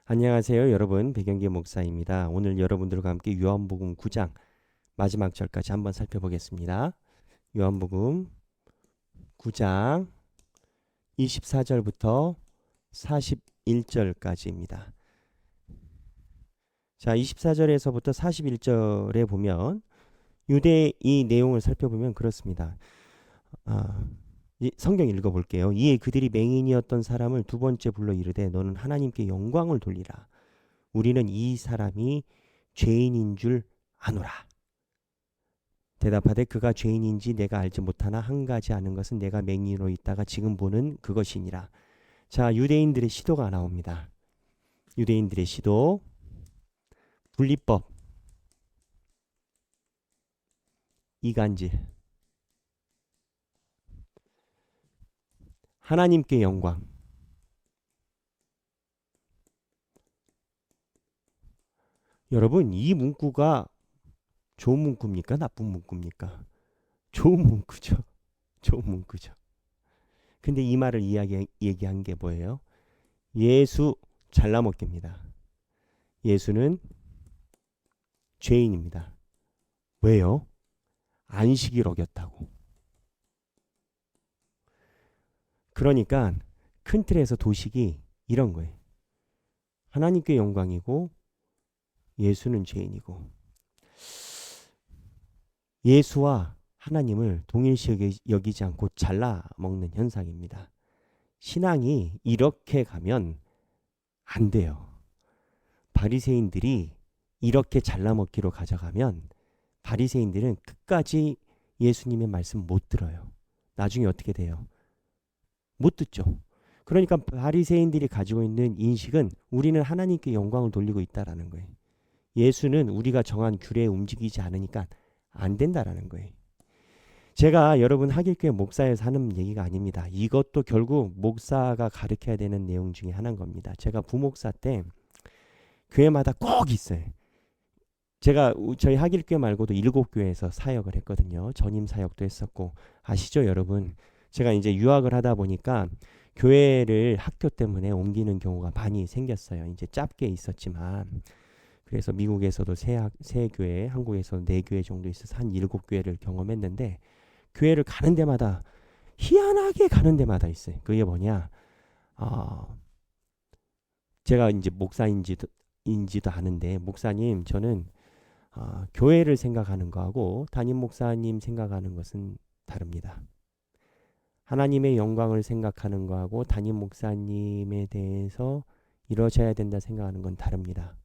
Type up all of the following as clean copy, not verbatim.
안녕하세요, 여러분. 백영기 목사입니다. 오늘 여러분들과 함께 요한복음 9장 마지막 절까지 한번 살펴보겠습니다. 요한복음 9장 24절부터 41절까지입니다. 자, 24절에서부터 41절에 보면 유대의 이 내용을 살펴보면 그렇습니다. 성경 읽어볼게요. 이에 그들이 맹인이었던 사람을 두 번째 불러 이르되 너는 하나님께 영광을 돌리라. 우리는 이 사람이 죄인인 줄 아노라. 대답하되 그가 죄인인지 내가 알지 못하나 한 가지 아는 것은 내가 맹인으로 있다가 지금 보는 그것이니라. 자, 유대인들의 시도가 나옵니다. 유대인들의 시도, 분리법, 이간질, 하나님께 영광. 여러분, 이 문구가 좋은 문구입니까? 나쁜 문구입니까? 좋은 문구죠. 좋은 문구죠. 근데 이 말을 얘기한 게 뭐예요? 예수 잘라먹기입니다. 예수는 죄인입니다. 왜요? 안식일 어겼다고. 그러니까 큰 틀에서 도식이 이런 거예요. 하나님께 영광이고 예수는 죄인이고, 예수와 하나님을 동일시 여기지 않고 잘라먹는 현상입니다. 신앙이 이렇게 가면 안 돼요. 바리새인들이 이렇게 잘라먹기로 가져가면 바리새인들은 끝까지 예수님의 말씀 못 들어요. 나중에 어떻게 돼요? 못 듣죠. 그러니까 바리새인들이 가지고 있는 인식은 우리는 하나님께 영광을 돌리고 있다라는 거예요. 예수는 우리가 정한 규례에 움직이지 않으니까 안 된다라는 거예요. 제가 여러분 하길교회 목사에서 하는 얘기가 아닙니다. 이것도 결국 목사가 가르쳐야 되는 내용 중에 하나인 겁니다. 제가 부목사 때 교회마다 꼭 있어요. 제가 저희 하길교회 말고도 7교회에서 사역을 했거든요. 전임 사역도 했었고, 아시죠 여러분? 제가 이제 유학을 하다 보니까 교회를 학교 때문에 옮기는 경우가 많이 생겼어요. 이제 짧게 있었지만, 그래서 미국에서도 세 교회, 한국에서 4교회 정도 있어서 한 7교회를 경험했는데, 교회를 가는 데마다 희한하게 가는 데마다 있어요. 그게 뭐냐? 제가 이제 목사인지도 아는데, 목사님, 저는 교회를 생각하는 거하고 담임 목사님 생각하는 것은 다릅니다. 하나님의 영광을 생각하는 거하고 담임 목사님에 대해서 이루어져야 된다 생각하는 건 다릅니다.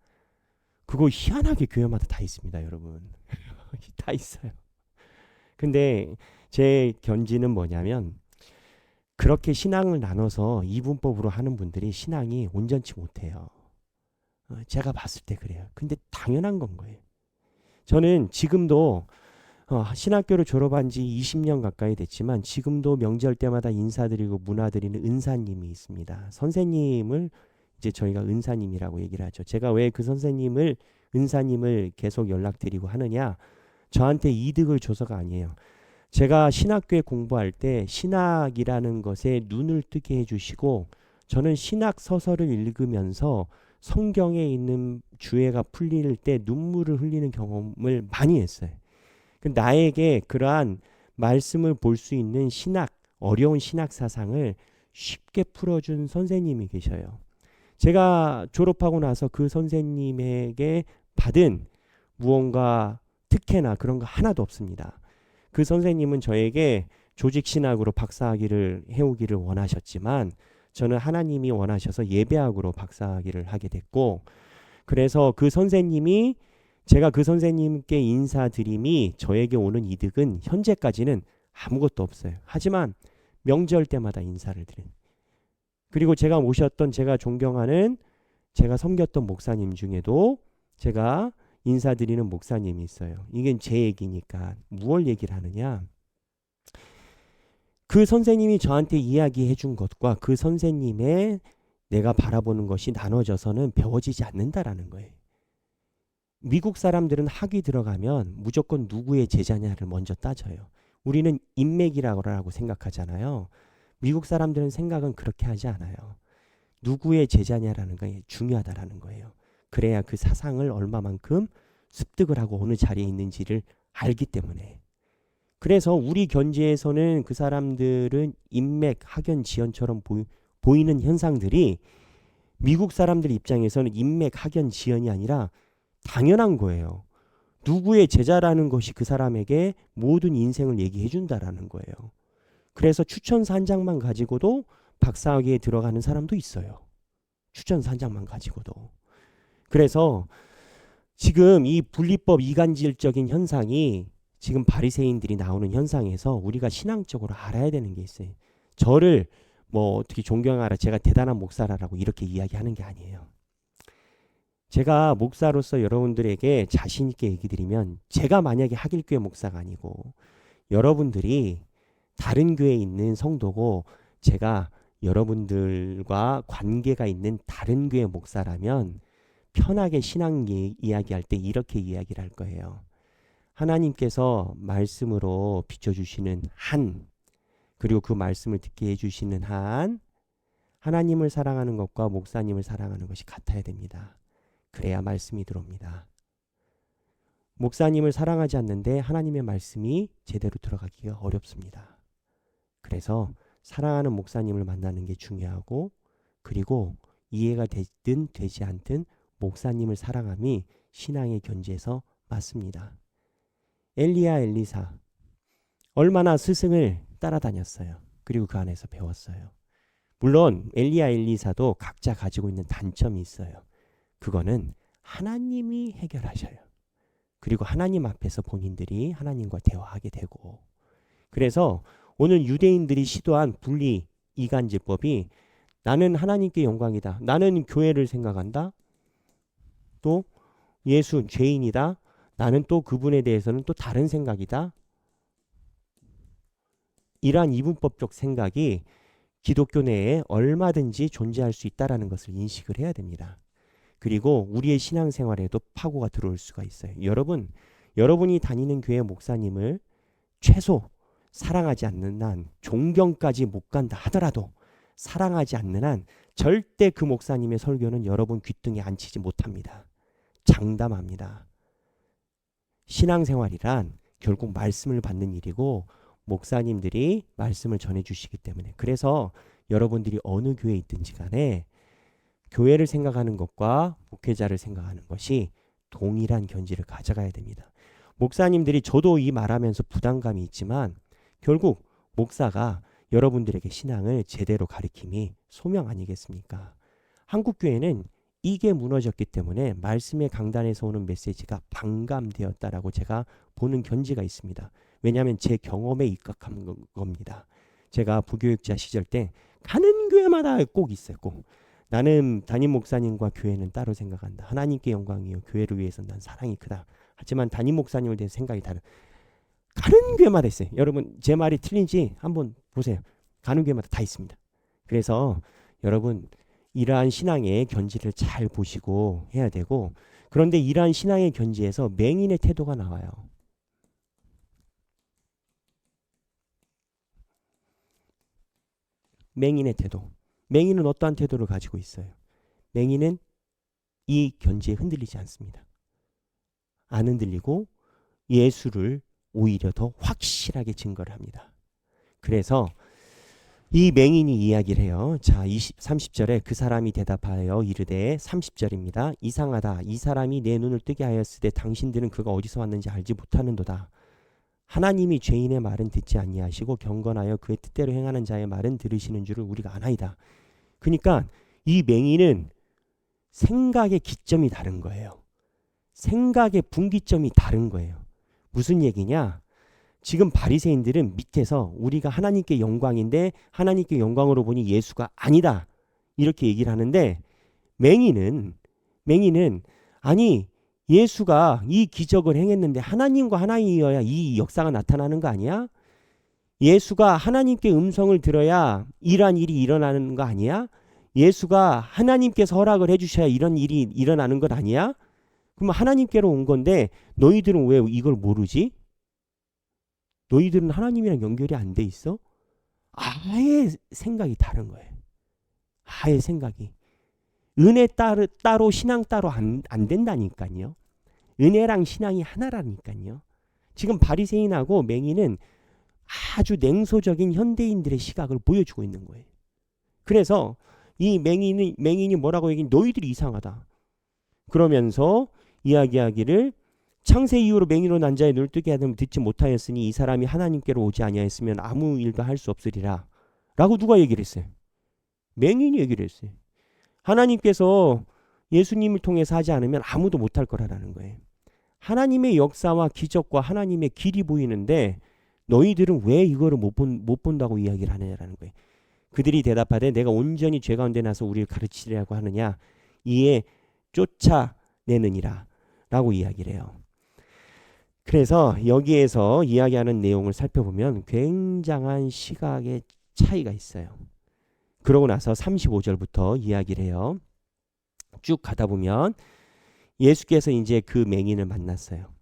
그거 희한하게 교회마다 다 있습니다, 여러분. 다 있어요. 근데 제 견지는 뭐냐면, 그렇게 신앙을 나눠서 이분법으로 하는 분들이 신앙이 온전치 못해요. 제가 봤을 때 그래요. 근데 당연한 건 거예요. 저는 지금도 신학교를 졸업한 지 20년 가까이 됐지만 지금도 명절 때마다 인사드리고 문화드리는 은사님이 있습니다. 선생님을 이제 저희가 은사님이라고 얘기를 하죠. 제가 왜 그 선생님을 은사님을 계속 연락드리고 하느냐? 저한테 이득을 줘서가 아니에요. 제가 신학교에 공부할 때 신학이라는 것에 눈을 뜨게 해주시고, 저는 신학 서설을 읽으면서 성경에 있는 주애가 풀릴 때 눈물을 흘리는 경험을 많이 했어요. 나에게 그러한 말씀을 볼 수 있는 신학, 어려운 신학 사상을 쉽게 풀어준 선생님이 계셔요. 제가 졸업하고 나서 그 선생님에게 받은 무언가 특혜나 그런 거 하나도 없습니다. 그 선생님은 저에게 조직신학으로 박사학위를 해오기를 원하셨지만, 저는 하나님이 원하셔서 예배학으로 박사학위를 하게 됐고, 그래서 그 선생님이, 제가 그 선생님께 인사드림이 저에게 오는 이득은 현재까지는 아무것도 없어요. 하지만 명절 때마다 인사를 드린, 그리고 제가 모셨던, 제가 존경하는, 제가 섬겼던 목사님 중에도 제가 인사드리는 목사님이 있어요. 이게 제 얘기니까 무얼 얘기를 하느냐? 그 선생님이 저한테 이야기해 준 것과 그 선생님의 내가 바라보는 것이 나눠져서는 배워지지 않는다라는 거예요. 미국 사람들은 학위 들어가면 무조건 누구의 제자냐를 먼저 따져요. 우리는 인맥이라고 생각하잖아요. 미국 사람들은 생각은 그렇게 하지 않아요. 누구의 제자냐라는 게 중요하다라는 거예요. 그래야 그 사상을 얼마만큼 습득을 하고 어느 자리에 있는지를 알기 때문에. 그래서 우리 견지에서는 그 사람들은 인맥, 학연, 지연처럼 보이는 현상들이 미국 사람들 입장에서는 인맥, 학연, 지연이 아니라 당연한 거예요. 누구의 제자라는 것이 그 사람에게 모든 인생을 얘기해 준다라는 거예요. 그래서 추천서 한 장만 가지고도 박사학위에 들어가는 사람도 있어요. 추천서 한 장만 가지고도. 그래서 지금 이 분리법 이간질적인 현상이 지금 바리새인들이 나오는 현상에서 우리가 신앙적으로 알아야 되는 게 있어요. 저를 뭐 어떻게 존경하라, 제가 대단한 목사라고 이렇게 이야기하는 게 아니에요. 제가 목사로서 여러분들에게 자신 있게 얘기 드리면, 제가 만약에 하길교회 목사가 아니고 여러분들이 다른 교회에 있는 성도고 제가 여러분들과 관계가 있는 다른 교회 목사라면 편하게 신앙 이야기할 때 이렇게 이야기를 할 거예요. 하나님께서 말씀으로 비춰주시는 한, 그리고 그 말씀을 듣게 해주시는 한, 하나님을 사랑하는 것과 목사님을 사랑하는 것이 같아야 됩니다. 그래야 말씀이 들어옵니다. 목사님을 사랑하지 않는데 하나님의 말씀이 제대로 들어가기가 어렵습니다. 그래서 사랑하는 목사님을 만나는 게 중요하고, 그리고 이해가 되든 되지 않든 목사님을 사랑함이 신앙의 견지에서 맞습니다. 엘리야, 엘리사 얼마나 스승을 따라다녔어요. 그리고 그 안에서 배웠어요. 물론 엘리야, 엘리사도 각자 가지고 있는 단점이 있어요. 그거는 하나님이 해결하셔요. 그리고 하나님 앞에서 본인들이 하나님과 대화하게 되고. 그래서 오늘 유대인들이 시도한 분리 이간질법이, 나는 하나님께 영광이다, 나는 교회를 생각한다, 또 예수 죄인이다, 나는 또 그분에 대해서는 또 다른 생각이다, 이러한 이분법적 생각이 기독교 내에 얼마든지 존재할 수 있다는 것을 인식을 해야 됩니다. 그리고 우리의 신앙생활에도 파고가 들어올 수가 있어요. 여러분이 다니는 교회 목사님을 최소 사랑하지 않는 한, 존경까지 못 간다 하더라도 사랑하지 않는 한 절대 그 목사님의 설교는 여러분 귓등에 앉히지 못합니다. 장담합니다. 신앙생활이란 결국 말씀을 받는 일이고, 목사님들이 말씀을 전해주시기 때문에, 그래서 여러분들이 어느 교회에 있든지 간에 교회를 생각하는 것과 목회자를 생각하는 것이 동일한 견지를 가져가야 됩니다. 목사님들이, 저도 이 말하면서 부담감이 있지만 결국 목사가 여러분들에게 신앙을 제대로 가르침이 소명 아니겠습니까? 한국 교회는 이게 무너졌기 때문에 말씀의 강단에서 오는 메시지가 반감되었다라고 제가 보는 견지가 있습니다. 왜냐하면 제 경험에 입각한 겁니다. 제가 부교육자 시절 때 가는 교회마다 꼭 있어요. 꼭. 나는 담임 목사님과 교회는 따로 생각한다. 하나님께 영광이요, 교회를 위해서 난 사랑이 크다. 하지만 담임 목사님을 대해서 생각이 다른. 가는 교회마다 있어요. 여러분 제 말이 틀린지 한번 보세요. 가는 교회마다 다 있습니다. 그래서 여러분 이러한 신앙의 견지를 잘 보시고 해야 되고, 그런데 이러한 신앙의 견지에서 맹인의 태도가 나와요. 맹인의 태도. 맹인은 어떠한 태도를 가지고 있어요? 맹인은 이 견지에 흔들리지 않습니다. 안 흔들리고 예수를 오히려 더 확실하게 증거를 합니다. 그래서 이 맹인이 이야기를 해요. 자, 30절에 그 사람이 대답하여 이르되, 30절입니다. 이상하다. 이 사람이 내 눈을 뜨게 하였으되 당신들은 그가 어디서 왔는지 알지 못하는도다. 하나님이 죄인의 말은 듣지 아니하시고 경건하여 그의 뜻대로 행하는 자의 말은 들으시는 줄을 우리가 아나이다. 그러니까 이 맹인은 생각의 기점이 다른 거예요. 생각의 분기점이 다른 거예요. 무슨 얘기냐? 지금 바리새인들은 밑에서 우리가 하나님께 영광인데 하나님께 영광으로 보니 예수가 아니다, 이렇게 얘기를 하는데, 맹인은 아니 예수가 이 기적을 행했는데 하나님과 하나이어야 이 역사가 나타나는 거 아니야? 예수가 하나님께 음성을 들어야 이러한 일이 일어나는 거 아니야? 예수가 하나님께서 허락을 해주셔야 이런 일이 일어나는 것 아니야? 그럼 하나님께로 온 건데 너희들은 왜 이걸 모르지? 너희들은 하나님이랑 연결이 안 돼 있어? 아예 생각이 다른 거예요. 아예 생각이. 은혜 따로 신앙 따로 안 된다니까요. 은혜랑 신앙이 하나라니까요. 지금 바리새인하고 맹인은 아주 냉소적인 현대인들의 시각을 보여주고 있는 거예요. 그래서 이 맹인이 뭐라고 얘기해? 너희들이 이상하다. 그러면서 이야기하기를 창세 이후로 맹인으로 난 자의 눈을 뜨게 하면 듣지 못하였으니 이 사람이 하나님께로 오지 아니하였으면 아무 일도 할 수 없으리라. 라고 누가 얘기를 했어요? 맹인이 얘기를 했어요. 하나님께서 예수님을 통해서 하지 않으면 아무도 못할 거라는 거예요. 하나님의 역사와 기적과 하나님의 길이 보이는데 너희들은 왜 이거를 못 본다고 이야기를 하느냐라는 거예요. 그들이 대답하되 내가 온전히 죄 가운데 나서 우리를 가르치려고 하느냐 이에 쫓아내느니라 라고 이야기를 해요. 그래서 여기에서 이야기하는 내용을 살펴보면 굉장한 시각의 차이가 있어요. 그러고 나서 35절부터 이야기를 해요. 쭉 가다 보면 예수께서 이제 그 맹인을 만났어요.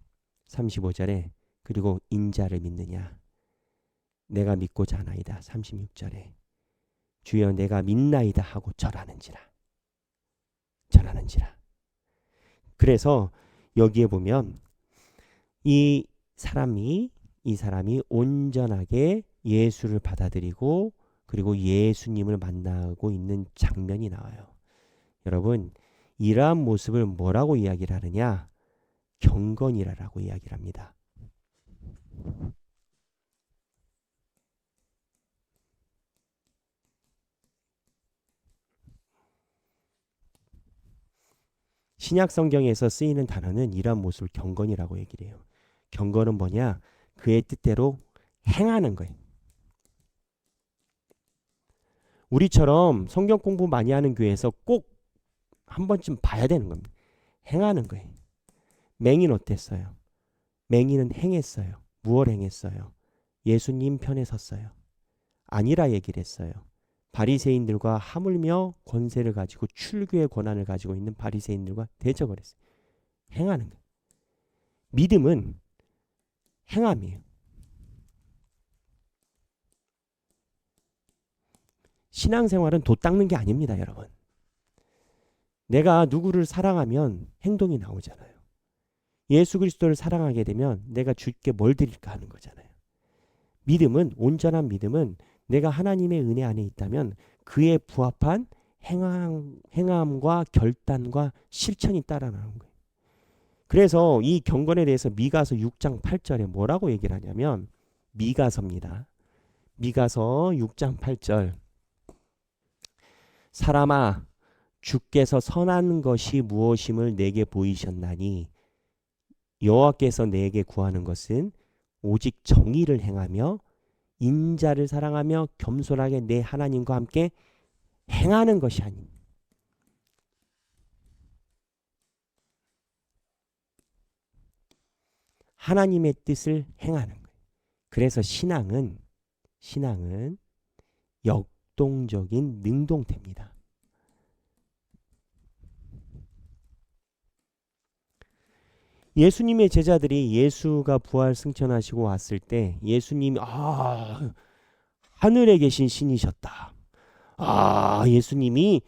35절에 그리고 인자를 믿느냐 내가 믿고자 하나이다. 36절에 주여 내가 믿나이다 하고 절하는지라. 그래서 여기에 보면 이 사람이 온전하게 예수를 받아들이고 그리고 예수님을 만나고 있는 장면이 나와요. 여러분 이러한 모습을 뭐라고 이야기를 하느냐? 경건이라고 이야기를 합니다. 신약 성경에서 쓰이는 단어는 이러한 모습을 경건이라고 얘기를 해요. 경건은 뭐냐? 그의 뜻대로 행하는 거예요. 우리처럼 성경 공부 많이 하는 교회에서 꼭 한 번쯤 봐야 되는 겁니다. 행하는 거예요. 맹인 어땠어요? 맹인은 행했어요. 무엇 행했어요? 예수님 편에 섰어요. 아니라 얘기를 했어요. 바리새인들과 하물며 권세를 가지고 출교의 권한을 가지고 있는 바리새인들과 대적을 했어요. 행하는 거예요. 믿음은 행함이에요. 신앙생활은 돛 닦는 게 아닙니다, 여러분. 내가 누구를 사랑하면 행동이 나오잖아요. 예수 그리스도를 사랑하게 되면 내가 주께 뭘 드릴까 하는 거잖아요. 믿음은 온전한 믿음은 내가 하나님의 은혜 안에 있다면 그에 부합한 행함과 결단과 실천이 따라 나오는 거예요. 그래서 이 경건에 대해서 미가서 6장 8절에 뭐라고 얘기를 하냐면 미가서입니다. 미가서 6장 8절 사람아 주께서 선한 것이 무엇임을 내게 보이셨나니 여호와께서 내게 구하는 것은 오직 정의를 행하며 인자를 사랑하며 겸손하게 내 하나님과 함께 행하는 것이 아닙니다. 하나님의 뜻을 행하는 거예요. 그래서 신앙은 역동적인 능동태입니다. 예수님의 제자들이 예수가 부활 승천하시고 왔을 때 예수님이 하늘에 계신 신이셨다. 예수님이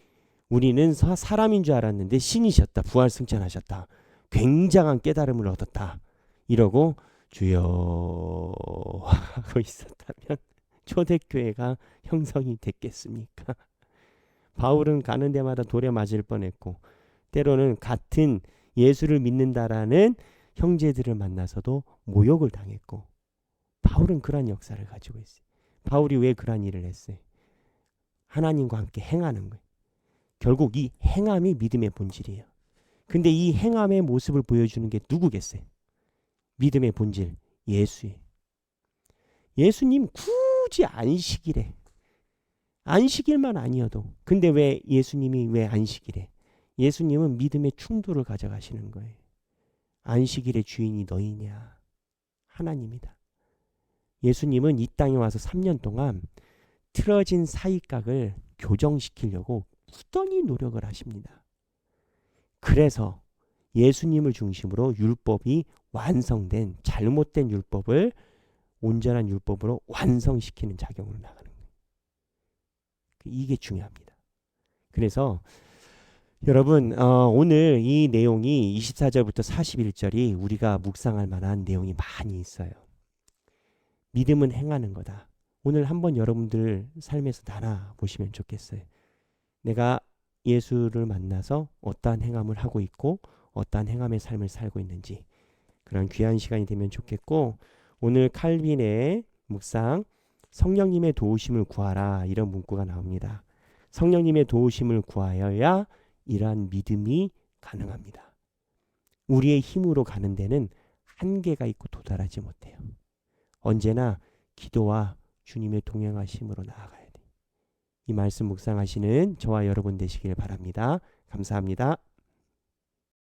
우리는 사람인 줄 알았는데 신이셨다. 부활 승천하셨다. 굉장한 깨달음을 얻었다. 이러고 주여 하고 있었다면 초대교회가 형성이 됐겠습니까? 바울은 가는 데마다 돌에 맞을 뻔했고 때로는 같은 예수를 믿는다라는 형제들을 만나서도 모욕을 당했고 바울은 그러한 역사를 가지고 있어요. 바울이 왜 그러한 일을 했어요? 하나님과 함께 행하는 거예요. 결국 이 행함이 믿음의 본질이에요. 근데 이 행함의 모습을 보여주는 게 누구겠어요? 믿음의 본질 예수예요. 예수님 굳이 안식일에 안식일만 아니어도 근데 왜 예수님이 왜 안식일에 예수님은 믿음의 충돌을 가져가시는 거예요. 안식일의 주인이 너희냐? 하나님이다. 예수님은 이 땅에 와서 3년 동안 틀어진 사이각을 교정시키려고 부단히 노력을 하십니다. 그래서 예수님을 중심으로 율법이 완성된 잘못된 율법을 온전한 율법으로 완성시키는 작용으로 나가는 거예요. 이게 중요합니다. 그래서 여러분 오늘 이 내용이 24절부터 41절이 우리가 묵상할 만한 내용이 많이 있어요. 믿음은 행하는 거다. 오늘 한번 여러분들 삶에서 나눠보시면 좋겠어요. 내가 예수를 만나서 어떠한 행함을 하고 있고 어떠한 행함의 삶을 살고 있는지, 그런 귀한 시간이 되면 좋겠고, 오늘 칼빈의 묵상, 성령님의 도우심을 구하라, 이런 문구가 나옵니다. 성령님의 도우심을 구하여야 이러한 믿음이 가능합니다. 우리의 힘으로 가는 데는 한계가 있고 도달하지 못해요. 언제나 기도와 주님의 동행하심으로 나아가야 돼요. 이 말씀 묵상하시는 저와 여러분 되시길 바랍니다. 감사합니다.